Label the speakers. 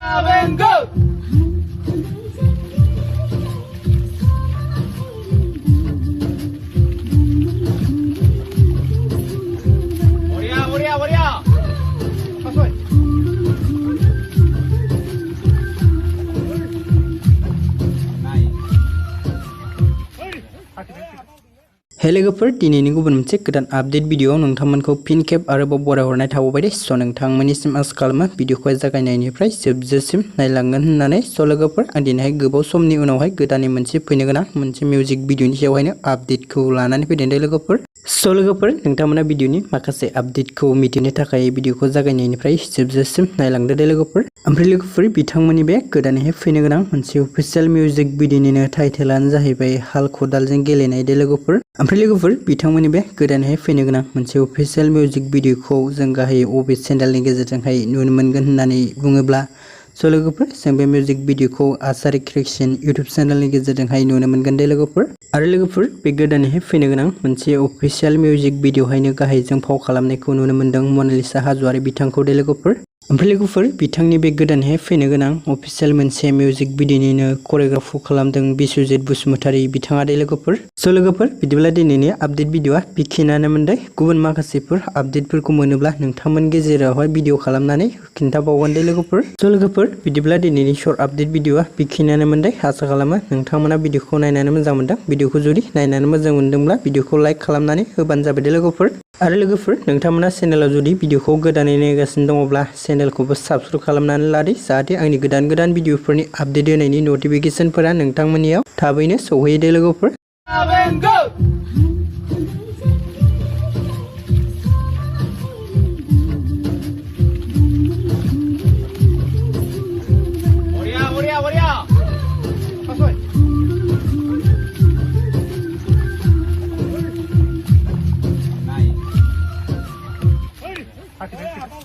Speaker 1: And go!
Speaker 2: लोगोफोर दिनैनि गुबुन मोनसे गोदान आपडेट भिडिअ नोंथांमोनखौ फिन खेब आरोबाव बरायहरनाय थाबावबाय दे। स' नोंथांमोननिसिम आसा खालामो भिडिअखौ जागायनायनिफ्राय जोबजासिम नायलांगोन होननानै। स' लोगोफोर आं दिनैहाय गोबाव समनि उनावहाय गोदानै मोनसे फैनो गोनां मोनसे मिउजिक भिडिअनि सायावहायनो आपडेटखौ लानानै फैदों दे लोगोफोर। स' लोगोफोर नोंथांमोना भिडिअनि माखासे आपडेटखौ मिथिनो थाखाय भिडिअखौ जागायनायनिफ्राय जोबजासिम नायलांदो दे लोगोफोर। ओमफ्राय लोगोफोर बिथांमोननि बे गोदानैहाय फैनो गोनां मोनसे अफिसियेल मिउजिक भिडिअनिनो टाइटेलानो जाहैबाय हाल खदालजों गेलेनाय दे लोगोफोर। ओमफ्राय लोगोफोर बिथांमोननि बे गोदानैहाय फैनो गोनां मोनसे अफिसियेल मिउजिक भिडिअखौ जों गाहायै अबे चेनेलनि गेजेरजोंहाय नुनो मोनगोन होननानै बुङोब्ला स' लोगोफोर जों बे मिउजिक भिडिअखौ आसारि क्रिएसन इउटिउब चेनेलनि गेजेरजोंहाय नुनो मोनगोन दे लोगोफोर। आरो लोगोफोर बे गोदानैहाय फैनो गोनां मोनसे अफिसियेल मिउजिक भिडिअहायनो गाहायजों फाव खालामनायखौ नुनो मोनदों मनालिसा हाज'वारि बिथांखौ दे लोगोफोर। ओमफ्राय लोगोफोर बिथांनि बे गोदानैहाय फैनो गोनां अफिसियेल मोनसे मिउजिक भिडिअनिनो करिय'ग्राफि खालामदों बिस्वजित बसुमतारी बिथाङा दे लोगोफोर। स' लोगोफोर बिदिब्ला दिनैनि आपडेट भिडिअआ बेखिनियानो मोनदों। गुबुन माखासेफोर आपडेटफोरखौ मोनोब्ला नोंथांमोन गेजेरावहाय भिडिअ खालामनानै खिन्थाबावगोन दे लोगोफोर। स' लोगोफोर बिदिब्ला दिनैनि शर्ट आपडेट भिडिअआ बेखिनियानो मोनदों। आसा खालामो नोंथांमोना भिडिअखौ नायनानै मोजां मोनदों। भिडिअखौ जुदि नायनानै मोजां मोनदोंब्ला भिडिअखौ लाइक खालामनानै होबानो जाबाय दे लोगोफोर। आरो लोगोफोर नोंथांमोना चेनेलाव जुदि भिडिअखौ गोदानै नायगासिनो दङब्ला चेनेलखौबो साबस्क्राइब खालामनानै लादो, जाहाथे आंनि गोदान गोदान भिडिअफोरनि आपडेट होनायनि नटिफिकेसनफोरा नोंथांमोननियाव थाबैनो सौहैयो दे लोगोफोर।
Speaker 1: And go!